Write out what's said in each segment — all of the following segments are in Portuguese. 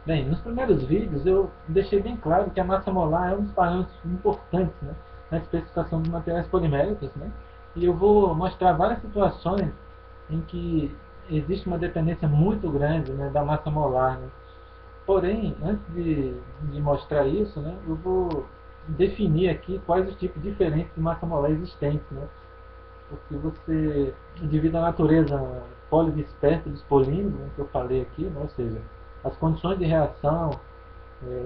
Bem, nos primeiros vídeos eu deixei bem claro que a massa molar é um dos parâmetros importantes, né, na especificação dos materiais poliméricos, né, e eu vou mostrar várias situações em que existe uma dependência muito grande, né, da massa molar. Né. Porém, antes de mostrar isso, né, eu vou definir aqui quais os tipos diferentes de massa molar existentes, né, porque você, devido à natureza polidispersa dos polímeros, né, que eu falei aqui, né, ou seja, as condições de reação,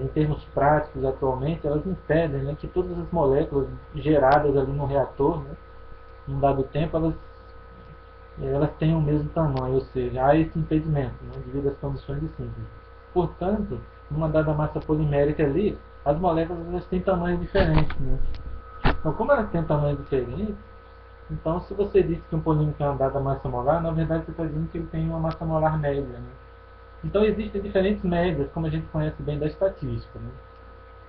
em termos práticos atualmente, elas impedem, né, que todas as moléculas geradas ali no reator, né, num dado tempo, elas tenham o mesmo tamanho, ou seja, há esse impedimento, né, devido às condições de síntese. Portanto, numa dada massa polimérica ali, as moléculas elas têm tamanhos diferentes. Né? Então, como elas têm tamanhos diferentes, então se você diz que um polímero tem uma dada massa molar, na verdade você está dizendo que ele tem uma massa molar média. Né? Então existem diferentes médias, como a gente conhece bem da estatística. Né?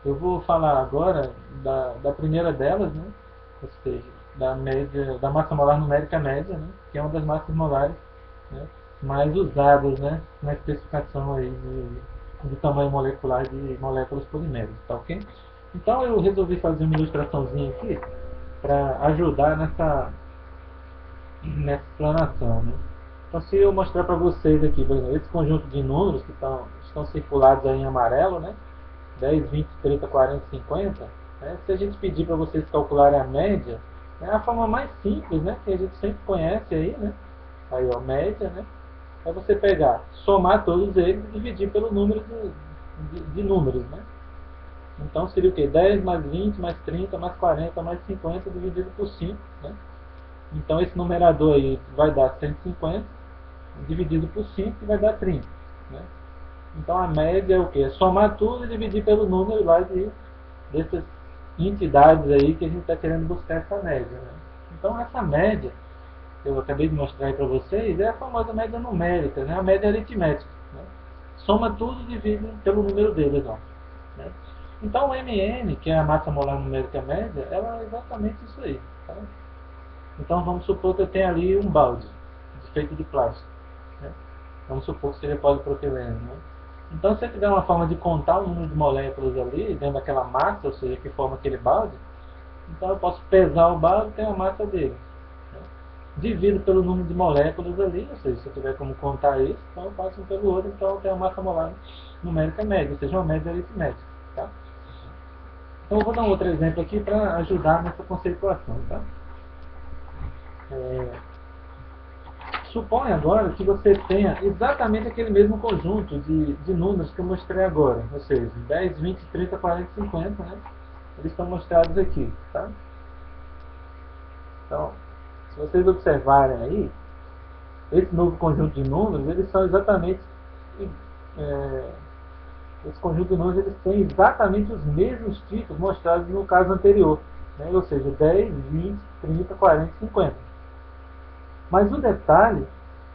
Eu vou falar agora da primeira delas, né? Ou seja, da média, da massa molar numérica média, né? Que é uma das massas molares, né, mais usadas, né, na especificação aí de tamanho molecular de moléculas poliméricas, tá ok? Então eu resolvi fazer uma ilustraçãozinha aqui para ajudar nessa explanação. Né? Então se eu mostrar para vocês aqui, por exemplo, esse conjunto de números que estão circulados aí em amarelo, né? 10, 20, 30, 40, 50, né? Se a gente pedir para vocês calcularem a média, é a forma mais simples, né? Que a gente sempre conhece aí, né? Aí, ó, média, né? É você pegar, somar todos eles e dividir pelo número de números, né? Então seria o quê? 10 mais 20 mais 30 mais 40 mais 50 dividido por 5, né? Então esse numerador aí vai dar 150 dividido por 5 que vai dar 30, né? Então a média é o quê? É somar tudo e dividir pelo número lá dessas entidades aí que a gente está querendo buscar essa média. Né? Então essa média que eu acabei de mostrar aí para vocês é a famosa média numérica, né? A média aritmética. Né? Soma tudo e divide pelo número deles. Ó, né? Então o MN, que é a massa molar numérica média, ela é exatamente isso aí. Tá? Então vamos supor que eu tenho ali um balde feito de plástico. Né? Vamos supor que seja polipropileno. Né? Então se eu tiver uma forma de contar o número de moléculas ali, dentro daquela massa, ou seja, que forma aquele balde, então eu posso pesar o balde e ter a massa dele. Né? Divido pelo número de moléculas ali, ou seja, se eu tiver como contar isso, então eu passo um pelo outro, então eu tenho uma massa molar numérica média, ou seja, uma média aritmética. Tá? Então eu vou dar um outro exemplo aqui para ajudar nessa conceituação. Tá? É, Suponha agora que você tenha exatamente aquele mesmo conjunto de números que eu mostrei agora, ou seja, 10, 20, 30, 40, 50, né? Eles estão mostrados aqui, tá? Então, se vocês observarem aí, esse novo conjunto de números, eles são exatamente, é, esse conjunto de números, eles têm exatamente os mesmos tipos mostrados no caso anterior, né? Ou seja, 10, 20, 30, 40, 50. Mas o detalhe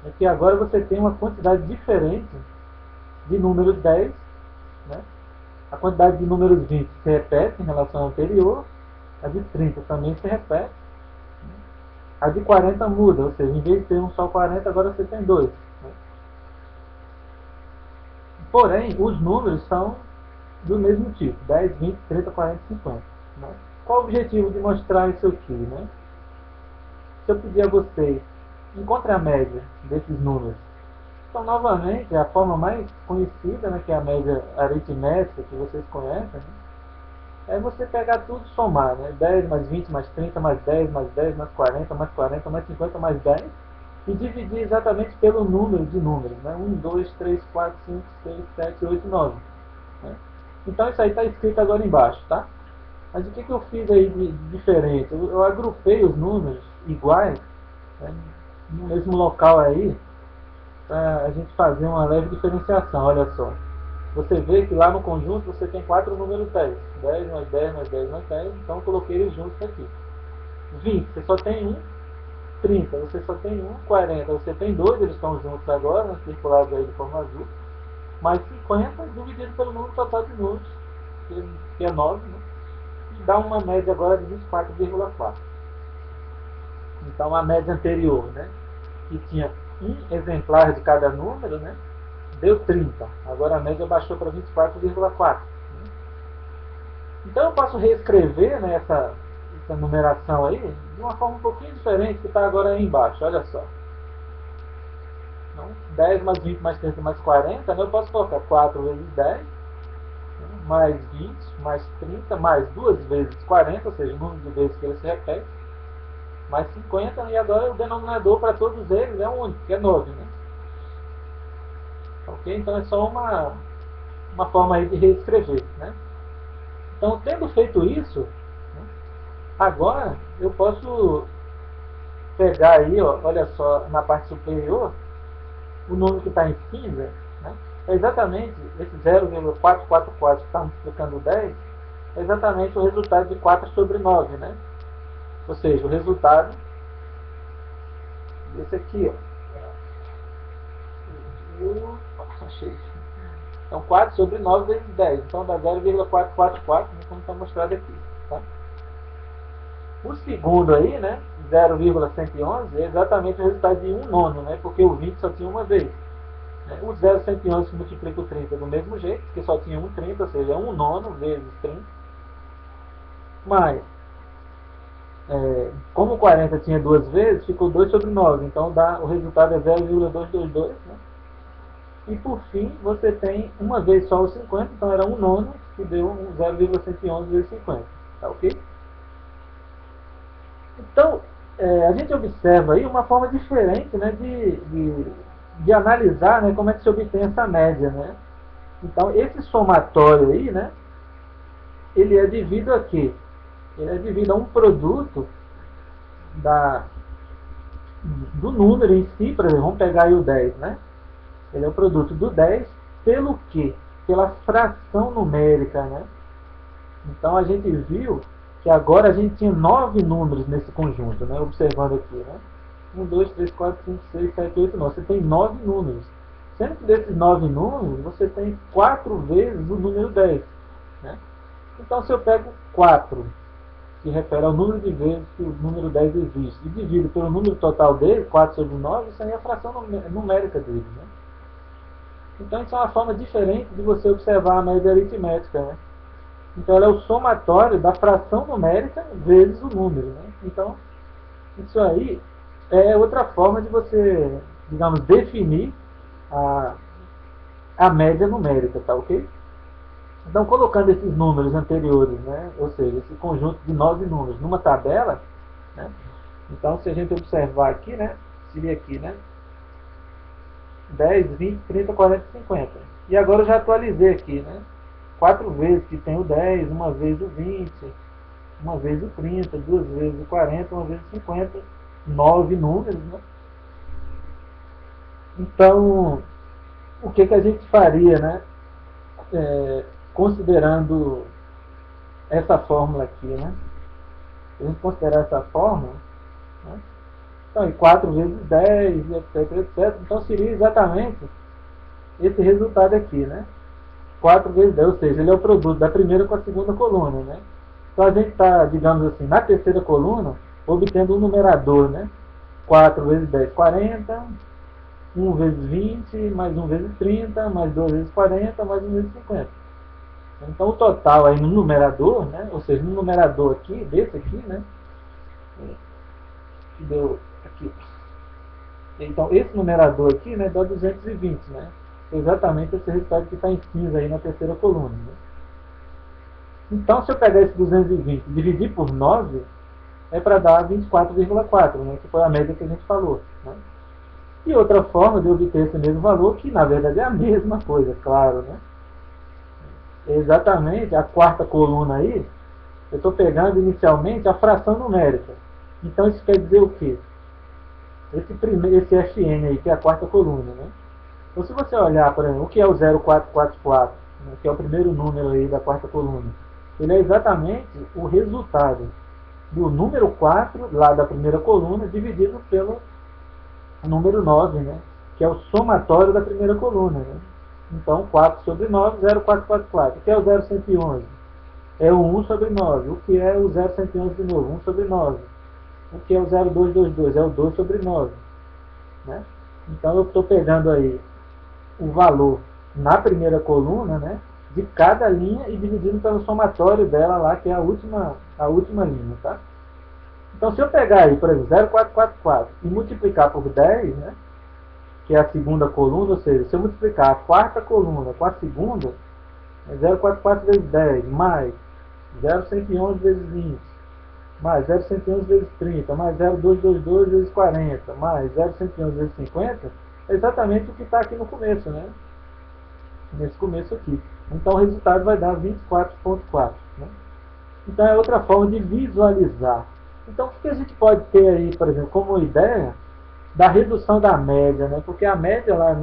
é que agora você tem uma quantidade diferente de números 10, né? A quantidade de números 20 se repete em relação ao anterior, a de 30 também se repete, a de 40 muda, ou seja, em vez de ter um só 40, agora você tem dois. Né? Porém, os números são do mesmo tipo, 10, 20, 30, 40, 50. Né? Qual o objetivo de mostrar isso aqui? Né? Se eu pedir a vocês, encontre a média desses números. Então, novamente, a forma mais conhecida, né, que é a média aritmética que vocês conhecem, né, é você pegar tudo e somar, né? 10 mais 20 mais 30 mais 10 mais 10 mais 40 mais 40 mais 50 mais 10 e dividir exatamente pelo número de números, né? 1, 2, 3, 4, 5, 6, 7, 8, 9. Né? Então isso aí está escrito agora embaixo, tá? Mas o que eu fiz aí de diferente? Eu agrupei os números iguais, né, no mesmo local aí, para a gente fazer uma leve diferenciação, olha só. Você vê que lá no conjunto você tem quatro números 10. 10 mais 10 mais 10 mais 10, então eu coloquei eles juntos aqui. 20, você só tem um. 30, você só tem um. 40, você tem dois, eles estão juntos agora, né, circulados aí de forma azul. Mais 50 dividido pelo número total de números, que é 9, né? E dá uma média agora de 24,4. Então a média anterior, né, que tinha um exemplar de cada número, né, deu 30. Agora a média baixou para 24,4. Então eu posso reescrever, né, essa numeração aí de uma forma um pouquinho diferente, que está agora aí embaixo, olha só. Então, 10 mais 20 mais 30 mais 40, né, eu posso colocar 4 vezes 10, né, mais 20, mais 30, mais 2 vezes 40, ou seja, o número de vezes que ele se repete, mais 50, e agora o denominador para todos eles é único, que é 9. Né? Ok? Então é só uma forma aí de reescrever. Né? Então, tendo feito isso, né, agora eu posso pegar aí, ó, olha só, na parte superior, o número que está em cinza, né, é exatamente esse 0,444 que está multiplicando 10, é exatamente o resultado de 4 sobre 9. Né? Ou seja, o resultado desse aqui, ó. Achei. Então 4 sobre 9 vezes 10. Então dá 0,444, né, como está mostrado aqui. Tá? O segundo aí, né, 0,111, é exatamente o resultado de 1 nono, né, porque o 20 só tinha uma vez. O 0,111 se multiplica o 30 do mesmo jeito, porque só tinha um 30, ou seja, 1 nono vezes 30. Mas, como o 40 tinha duas vezes, ficou 2 sobre 9. Então o resultado é 0,222. Né? E por fim, você tem uma vez só o 50, então era 1 nono, que deu 0,111 vezes 50. Tá ok? Então, a gente observa aí uma forma diferente, né, de analisar, né, como é que se obtém essa média. Né? Então, esse somatório aí, né, ele é devido a quê? Ele é devido a um produto do número em si. Por exemplo, vamos pegar aí o 10, né? Ele é o produto do 10 pelo quê? Pela fração numérica, né? Então a gente viu que agora a gente tinha 9 números nesse conjunto, né? Observando aqui, né? 1, 2, 3, 4, 5, 6, 7, 8, 9. Você tem 9 números. Sendo que desses 9 números, você tem 4 vezes o número 10. Né? Então se eu pego 4, que refere ao número de vezes que o número 10 existe, e divido pelo número total dele, 4 sobre 9, isso aí é a fração numérica dele. Né? Então isso é uma forma diferente de você observar a média aritmética. Né? Então ela é o somatório da fração numérica vezes o número. Né? Então isso aí é outra forma de você, digamos, definir a média numérica, tá ok? Então colocando esses números anteriores, né? Ou seja, esse conjunto de 9 números numa tabela, né? Então se a gente observar aqui, né? Seria aqui, né? 10, 20, 30, 40, 50. E agora eu já atualizei aqui, né? 4 vezes que tem o 10, uma vez o 20, uma vez o 30, duas vezes o 40, uma vez o 50, 9 números, né? Então, o que a gente faria, né? Considerando essa fórmula aqui, né? Se a gente considerar essa fórmula, né? Então, 4 vezes 10, etc, etc. Então, seria exatamente esse resultado aqui, né? 4 vezes 10, ou seja, ele é o produto da primeira com a segunda coluna, né? Então, a gente está, digamos assim, na terceira coluna, obtendo um numerador, né? 4 vezes 10, 40, 1 vezes 20, mais 1 vezes 30, mais 2 vezes 40, mais 1 vezes 50. Então, o total aí no numerador, né? Ou seja, no numerador aqui, desse aqui, né? Que deu aqui. Então, esse numerador aqui, né, dá 220, né? Exatamente esse resultado que está em cinza aí na terceira coluna. Né? Então, se eu pegar esse 220 e dividir por 9, é para dar 24,4, né? Que foi a média que a gente falou. Né? E outra forma de obter esse mesmo valor, que na verdade é a mesma coisa, claro, né? É exatamente a quarta coluna aí, eu estou pegando inicialmente a fração numérica. Então isso quer dizer o quê? Esse Fn aí, que é a quarta coluna, né? Então se você olhar, por exemplo, o que é o 0444, né, que é o primeiro número aí da quarta coluna, ele é exatamente o resultado do número 4, lá da primeira coluna, dividido pelo número 9, né, que é o somatório da primeira coluna. Né? Então 4 sobre 9, 0444. O que é o 0111? É o 1 sobre 9. O que é o 0111 de novo? 1 sobre 9. O que é o 0222? É o 2 sobre 9. Né? Então eu estou pegando aí o valor na primeira coluna, né, de cada linha e dividindo pelo somatório dela lá, que é a última linha, tá? Então, se eu pegar aí, por exemplo, 0,444 e multiplicar por 10, né, que é a segunda coluna, ou seja, se eu multiplicar a quarta coluna com a segunda, é 0,44 vezes 10, mais 0,111 vezes 20, mais 0,111 vezes 30, mais 0,222 vezes 40, mais 0,111 vezes 50, é exatamente o que está aqui no começo, né? Nesse começo aqui. Então o resultado vai dar 24,4. Né? Então é outra forma de visualizar. Então o que a gente pode ter aí, por exemplo, como ideia da redução da média, né? Porque a média lá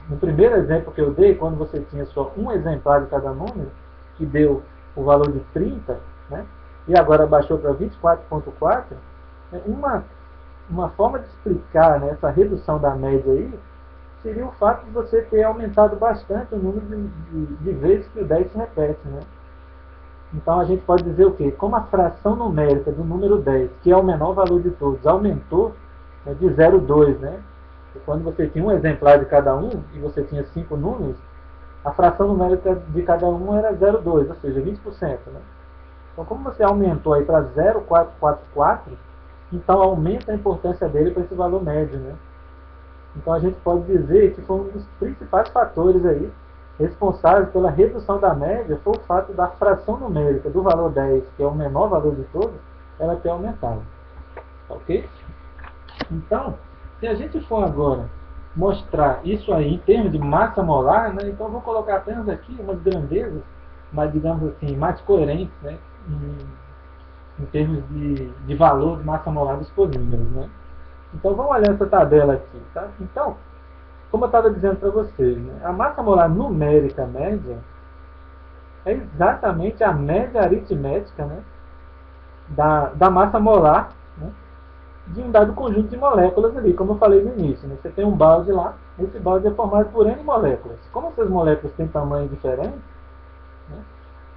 no primeiro exemplo que eu dei, quando você tinha só um exemplar de cada número, que deu o valor de 30, né? E agora baixou para 24,4, uma forma de explicar, né, essa redução da média aí seria o fato de você ter aumentado bastante o número de vezes que o 10 se repete. Né? Então a gente pode dizer o quê? Como a fração numérica do número 10, que é o menor valor de todos, aumentou, né, de 0,2, né? E quando você tinha um exemplar de cada um e você tinha 5 números, a fração numérica de cada um era 0,2, ou seja, 20%. Né? Então como você aumentou aí para 0,444, então aumenta a importância dele para esse valor médio. Né? Então a gente pode dizer que foi um dos principais fatores aí responsáveis pela redução da média foi o fato da fração numérica do valor 10, que é o menor valor de todos, ela ter aumentado. Ok? Então, se a gente for agora mostrar isso aí em termos de massa molar, né, então eu vou colocar apenas aqui umas grandezas, mas digamos assim, mais coerentes, né, em termos de valor de massa molar dos polímeros. Né? Então vamos olhar essa tabela aqui. Tá? Então, como eu estava dizendo para vocês, né, a massa molar numérica média é exatamente a média aritmética, né, da massa molar, né, de um dado conjunto de moléculas ali, como eu falei no início. Né? Você tem um balde lá, esse balde é formado por N moléculas. Como essas moléculas têm tamanho diferente, né,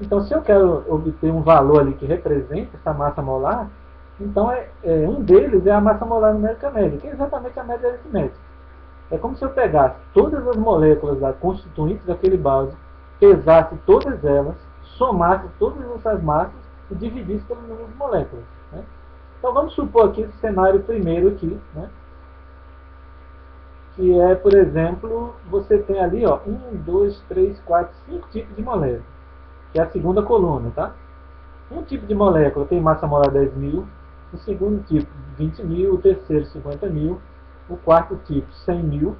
então se eu quero obter um valor ali que represente essa massa molar, então um deles é a massa molar numérica média, que é exatamente a média aritmética. É como se eu pegasse todas as moléculas constituintes daquele balde, pesasse todas elas, somasse todas essas massas e dividisse pelo número de moléculas. Né? Então vamos supor aqui esse cenário primeiro aqui, né? Que é, por exemplo, você tem ali 1, 2, 3, 4, 5 tipos de moléculas, que é a segunda coluna. Tá? Um tipo de molécula tem massa molar 10.000, o segundo tipo 20.000, o terceiro 50.000, o quarto tipo 100.000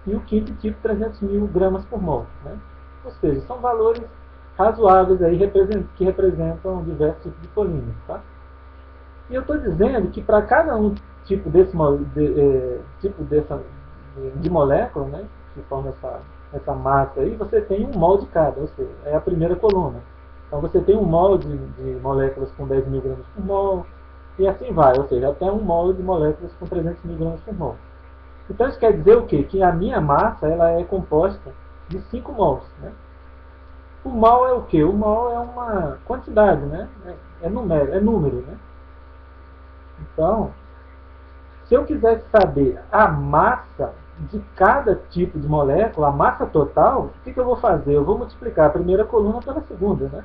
e o quinto tipo 300.000 gramas por mol. Né? Ou seja, são valores razoáveis aí que representam diversos tipos de polímeros. Tá? E eu estou dizendo que para cada um tipo de molécula, né, que forma essa massa aí, você tem um mol de cada, ou seja, é a primeira coluna. Então você tem um mol de moléculas com 10.000 gramas por mol, e assim vai, ou seja, até um mol de moléculas com 300.000 gramas por mol. Então isso quer dizer o quê? Que a minha massa ela é composta de 5 mols. Né? O mol é o quê? O mol é uma quantidade, né? É número. Né? Então, se eu quisesse saber a massa de cada tipo de molécula, a massa total, o que eu vou fazer? Eu vou multiplicar a primeira coluna pela segunda. Né?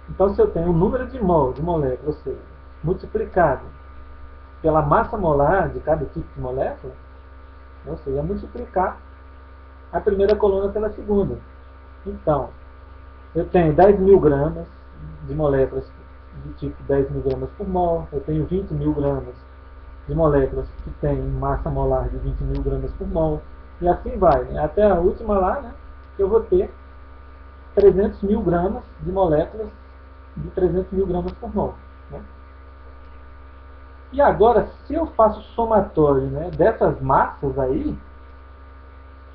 Então se eu tenho um número de mol de molécula, ou seja, multiplicado pela massa molar de cada tipo de molécula, ou seja, multiplicar a primeira coluna pela segunda. Então, eu tenho 10.000 gramas de moléculas de tipo 10.000 gramas por mol, eu tenho 20.000 gramas de moléculas que têm massa molar de 20.000 gramas por mol, e assim vai, né? Até a última lá, né, eu vou ter 300.000 gramas de moléculas de 300.000 gramas por mol. Né? E agora, se eu faço somatório, né, dessas massas aí,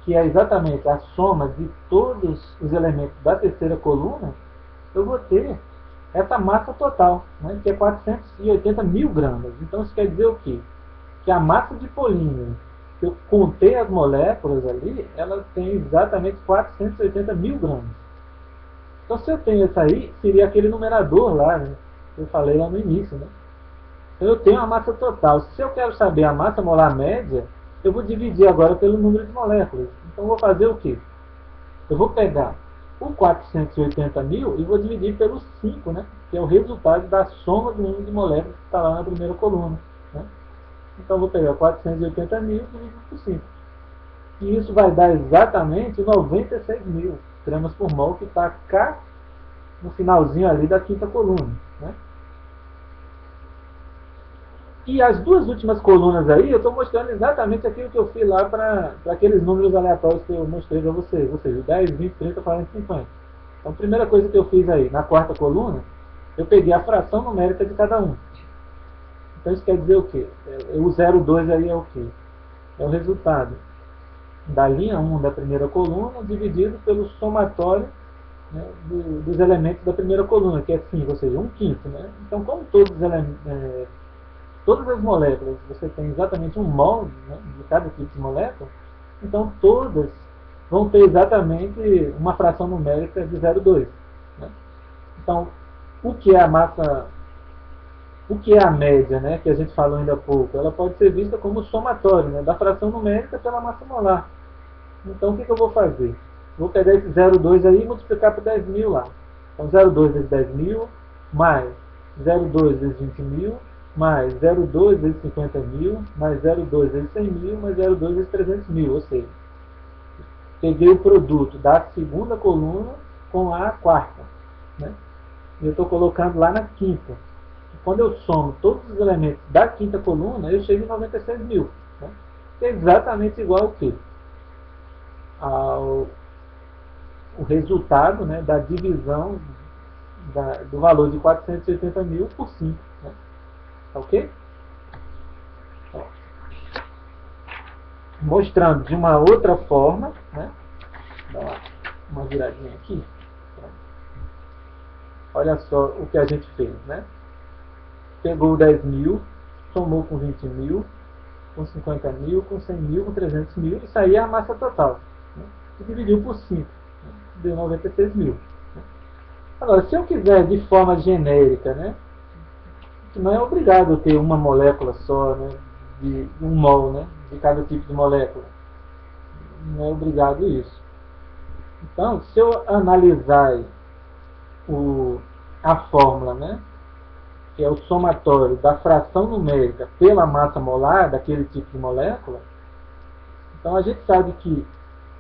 que é exatamente a soma de todos os elementos da terceira coluna, eu vou ter essa massa total, né, que é 480.000 gramas. Então isso quer dizer o quê? Que a massa de polímero, que eu contei as moléculas ali, ela tem exatamente 480.000 gramas. Então se eu tenho essa aí, seria aquele numerador lá, né, que eu falei lá no início. Né? Então eu tenho a massa total. Se eu quero saber a massa molar média, eu vou dividir agora pelo número de moléculas. Então, eu vou fazer o quê? Eu vou pegar o 480 mil e vou dividir pelos 5, né? Que é o resultado da soma do número de moléculas que está lá na primeira coluna. Né? Então, eu vou pegar 480 mil e dividir por 5. E isso vai dar exatamente 96 mil gramas por mol, que está cá no finalzinho ali da quinta coluna. Né? E as duas últimas colunas aí, eu estou mostrando exatamente aquilo que eu fiz lá para aqueles números aleatórios que eu mostrei para vocês, ou seja, 10, 20, 30, 40, 50. Então, a primeira coisa que eu fiz aí, na quarta coluna, eu peguei a fração numérica de cada um. Então, isso quer dizer o quê? O 0,2 aí é o quê? É o resultado da linha 1 da primeira coluna dividido pelo somatório, né, dos elementos da primeira coluna, que é 5, ou seja, 1/5. Né? Então, como todas as moléculas, você tem exatamente um mol, né, de cada tipo de molécula, então todas vão ter exatamente uma fração numérica de 0,2. Né? Então, o que é a massa, o que é a média, né, que a gente falou ainda há pouco, ela pode ser vista como o somatório, né, da fração numérica pela massa molar. Então, o que eu vou fazer? Vou pegar esse 0,2 aí e multiplicar por 10 mil lá. Então, 0,2 vezes 10 mil, mais 0,2 vezes 20 mil, mais 0,2 vezes 50 mil, mais 0,2 vezes 100 mil, mais 0,2 vezes 300 mil. Ou seja, peguei o produto da segunda coluna com a quarta. Né? E eu estou colocando lá na quinta. Quando eu somo todos os elementos da quinta coluna, eu chego em 96 mil. Né? Que é exatamente igual ao quê? O resultado, né, da divisão do valor de 480 mil por 5. Né? Ok? Mostrando de uma outra forma, né? Dá uma viradinha aqui. Olha só o que a gente fez, né? Pegou 10 mil, somou com 20 mil, com 50 mil, com 100 mil, com 300 mil, isso aí é a massa total. Né? E dividiu por 5, né? Deu 96 mil. Né? Agora, se eu quiser de forma genérica, né? Não é obrigado ter uma molécula só, né? De um mol, né? De cada tipo de molécula. Não é obrigado isso. Então, se eu analisar a fórmula, né, que é o somatório da fração numérica pela massa molar daquele tipo de molécula, então a gente sabe que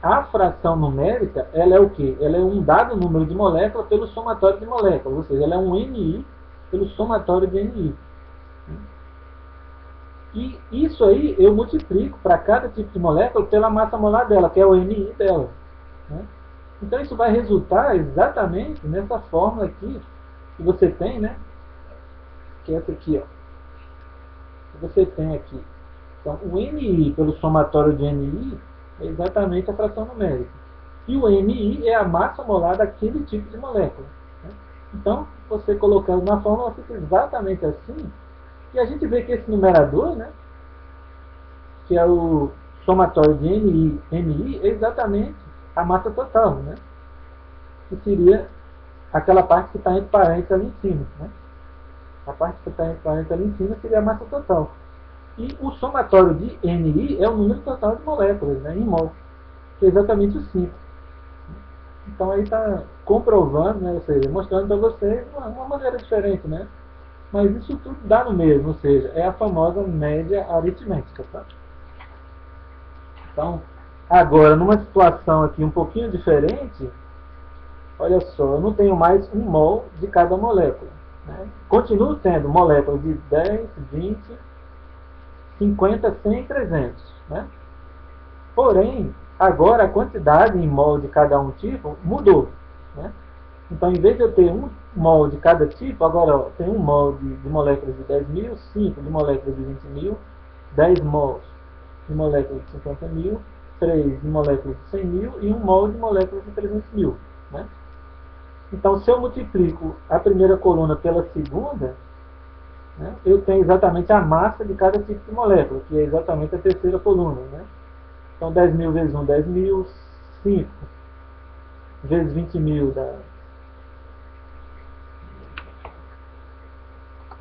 a fração numérica, ela é o quê? Ela é um dado número de molécula pelo somatório de moléculas, ou seja, ela é um NI pelo somatório de NI. E isso aí eu multiplico para cada tipo de molécula pela massa molar dela, que é o NI dela. Né? Então isso vai resultar exatamente nessa fórmula aqui que você tem, né? Que é essa aqui, ó. Que você tem aqui. Então o NI pelo somatório de NI é exatamente a fração numérica. E o NI é a massa molar daquele tipo de molécula. Né? Então, você colocando na fórmula fica exatamente assim. E a gente vê que esse numerador, né? Que é o somatório de NI é exatamente a massa total, né? Que seria aquela parte que está entre parênteses ali em cima. Né? A parte que está entre parênteses ali em cima seria a massa total. E o somatório de NI é o número total de moléculas, né, em mol, que é exatamente o 5. Então aí está comprovando, né, ou seja, mostrando para vocês uma maneira diferente, né? Mas isso tudo dá no mesmo, ou seja, é a famosa média aritmética. Tá? Então, agora, numa situação aqui um pouquinho diferente, olha só, eu não tenho mais um mol de cada molécula. Né? Continuo tendo moléculas de 10, 20, 50, 100 e 300. Né? Porém, agora a quantidade em mol de cada um tipo mudou. Né? Então, em vez de eu ter um mol de cada tipo, agora ó, tem um mol de moléculas de 10 mil, 5 de moléculas de 20 mil, 10 mols de moléculas de 50 mil, 3 de moléculas de 100 mil e 1 mol de moléculas de 300 mil. Né? Então, se eu multiplico a primeira coluna pela segunda, né, eu tenho exatamente a massa de cada tipo de molécula, que é exatamente a terceira coluna. Né? Então, 10 mil vezes 1, 10 mil, 5 vezes 20 mil dá